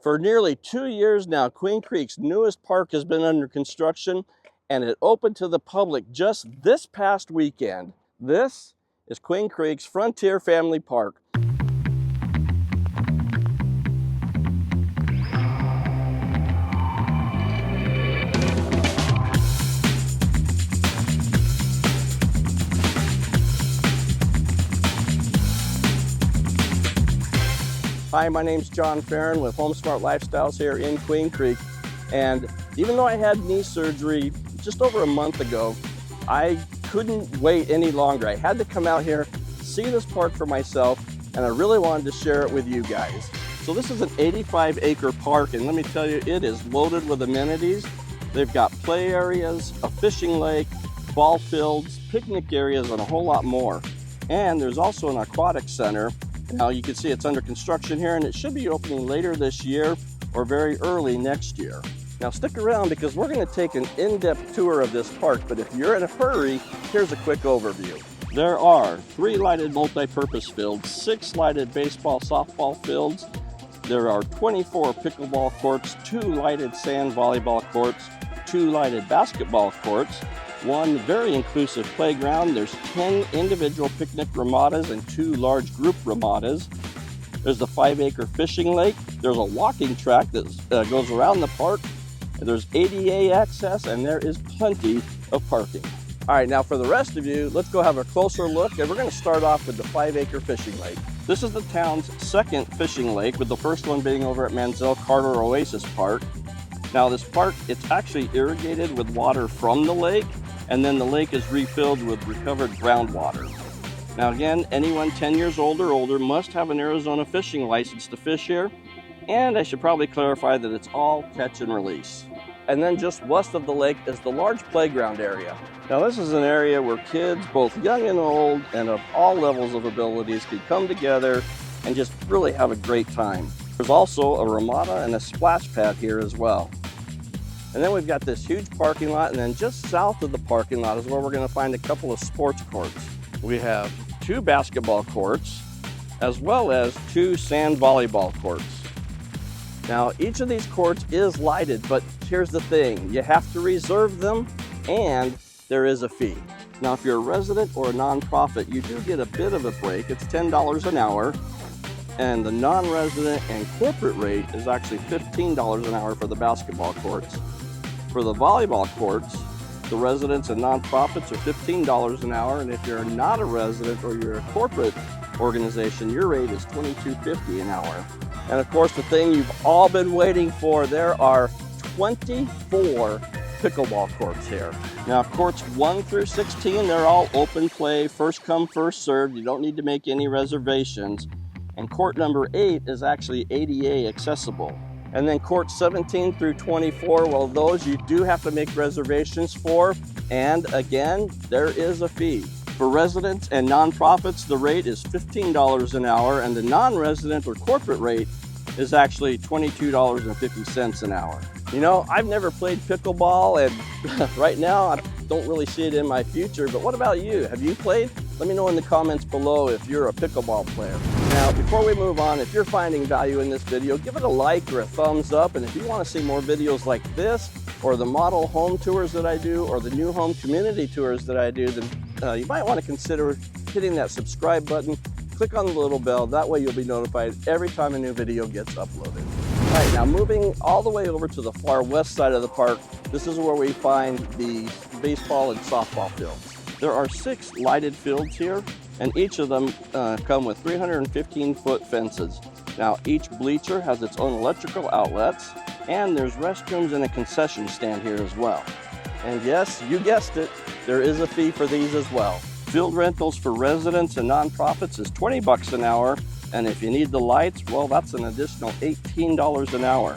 For nearly 2 years now, Queen Creek's newest park has been under construction, and it opened to the public just this past weekend. This is Queen Creek's Frontier Family Park. Hi, my name's John Farron with HomeSmart Lifestyles here in Queen Creek. And even though I had knee surgery just over a month ago, I couldn't wait any longer. I had to come out here, see this park for myself, and I really wanted to share it with you guys. So this is an 85-acre park, and let me tell you, it is loaded with amenities. They've got play areas, a fishing lake, ball fields, picnic areas, and a whole lot more. And there's also an aquatic center. Now you can see it's under construction here, and it should be opening later this year or very early next year. Now stick around because we're going to take an in-depth tour of this park, but if you're in a hurry, here's a quick overview. There are 3 lighted multi-purpose fields, 6 lighted baseball, softball fields. There are 24 pickleball courts, 2 lighted sand volleyball courts, 2 lighted basketball courts, 1 very inclusive playground. There's 10 individual picnic ramadas and 2 large group ramadas. There's the 5-acre fishing lake. There's a walking track that goes around the park. There's ADA access, and there is plenty of parking. All right, now for the rest of you, let's go have a closer look, and we're going to start off with the 5-acre fishing lake. This is the town's second fishing lake, with the first one being over at Mansell Carter Oasis Park. Now this park, it's actually irrigated with water from the lake, and then the lake is refilled with recovered groundwater. Now again, anyone 10 years old or older must have an Arizona fishing license to fish here, and I should probably clarify that it's all catch and release. And then just west of the lake is the large playground area. Now this is an area where kids, both young and old, and of all levels of abilities, can come together and just really have a great time. There's also a ramada and a splash pad here as well. And then we've got this huge parking lot, and then just south of the parking lot is where we're going to find a couple of sports courts. We have 2 basketball courts, as well as 2 sand volleyball courts. Now, each of these courts is lighted, but here's the thing. You have to reserve them, and there is a fee. Now, if you're a resident or a nonprofit, you do get a bit of a break. It's $10 an hour. And the non-resident and corporate rate is actually $15 an hour for the basketball courts. For the volleyball courts, the residents and nonprofits are $15 an hour, and if you're not a resident or you're a corporate organization, your rate is $22.50 an hour. And of course, the thing you've all been waiting for, there are 24 pickleball courts here. Now, courts 1 through 16, they're all open play, first come, first served. You don't need to make any reservations. And court number 8 is actually ADA accessible. And then courts 17 through 24, well, those you do have to make reservations for. And again, there is a fee. For residents and nonprofits, the rate is $15 an hour, and the non-resident or corporate rate is actually $22.50 an hour. You know, I've never played pickleball, and right now I don't really see it in my future, but what about you? Have you played? Let me know in the comments below if you're a pickleball player. Now, before we move on, if you're finding value in this video, give it a like or a thumbs up, and if you want to see more videos like this, or the model home tours that I do, or the new home community tours that I do, then you might want to consider hitting that subscribe button. Click on the little bell, that way you'll be notified every time a new video gets uploaded. All right, now moving all the way over to the far west side of the park, this is where we find the baseball and softball fields. There are 6 lighted fields here, and each of them come with 315-foot fences. Now, each bleacher has its own electrical outlets, and there's restrooms and a concession stand here as well. And yes, you guessed it, there is a fee for these as well. Field rentals for residents and nonprofits is $20 an hour, and if you need the lights, well, that's an additional $18 an hour.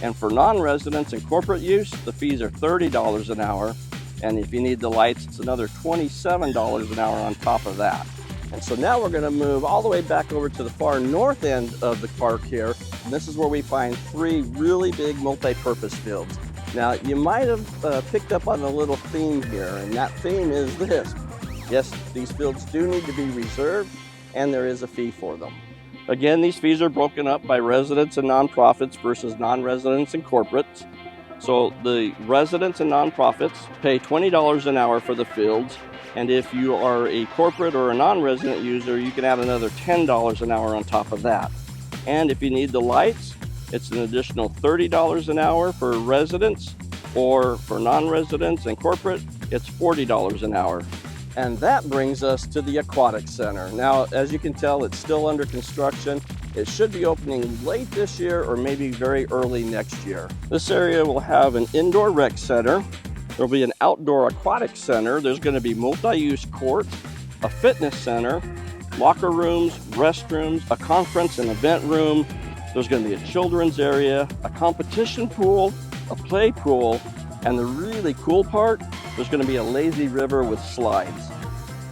And for non-residents and corporate use, the fees are $30 an hour, and if you need the lights, it's another $27 an hour on top of that. And so now we're going to move all the way back over to the far north end of the park here, and this is where we find 3 really big multi-purpose fields. Now, you might have picked up on a little theme here, and that theme is this. Yes, these fields do need to be reserved, and there is a fee for them. Again, these fees are broken up by residents and nonprofits versus non-residents and corporates. So the residents and nonprofits pay $20 an hour for the fields, and if you are a corporate or a non-resident user, you can add another $10 an hour on top of that. And if you need the lights, it's an additional $30 an hour for residents, or for non-residents and corporate, it's $40 an hour. And that brings us to the Aquatic Center. Now, as you can tell, it's still under construction. It should be opening late this year or maybe very early next year. This area will have an indoor rec center. There'll be an outdoor aquatic center. There's going to be multi-use courts, a fitness center, locker rooms, restrooms, a conference and event room. There's going to be a children's area, a competition pool, a play pool, and the really cool part, there's going to be a lazy river with slides.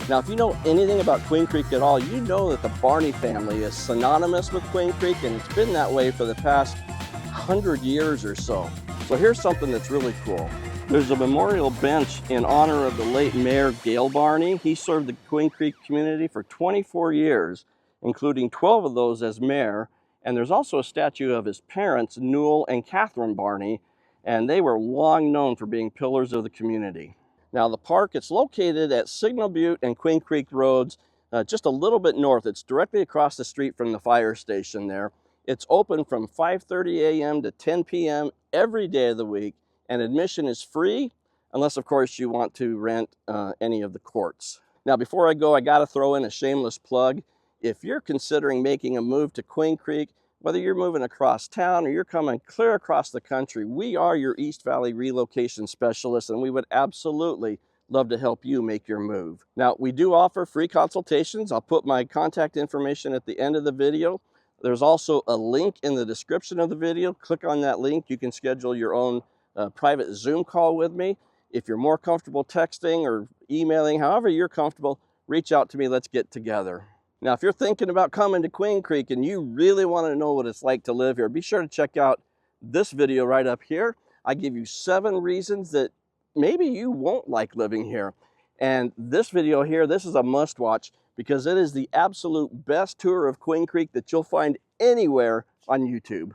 Now, if you know anything about Queen Creek at all, you know that the Barney family is synonymous with Queen Creek, and it's been that way for the past 100 years or so. So here's something that's really cool. There's a memorial bench in honor of the late Mayor Gail Barney. He served the Queen Creek community for 24 years, including 12 of those as mayor. And there's also a statue of his parents, Newell and Catherine Barney, and they were long known for being pillars of the community. Now the park, it's located at Signal Butte and Queen Creek Roads, just a little bit north. It's directly across the street from the fire station there. It's open from 5:30 a.m. to 10 p.m. every day of the week, and admission is free, unless of course you want to rent any of the courts. Now before I go, I gotta throw in a shameless plug. If you're considering making a move to Queen Creek, whether you're moving across town or you're coming clear across the country, we are your East Valley relocation specialists, and we would absolutely love to help you make your move. Now, we do offer free consultations. I'll put my contact information at the end of the video. There's also a link in the description of the video. Click on that link. You can schedule your own private Zoom call with me. If you're more comfortable texting or emailing, however you're comfortable, reach out to me. Let's get together. Now, if you're thinking about coming to Queen Creek and you really want to know what it's like to live here, be sure to check out this video right up here. I give you 7 reasons that maybe you won't like living here. And this video here, this is a must watch because it is the absolute best tour of Queen Creek that you'll find anywhere on YouTube.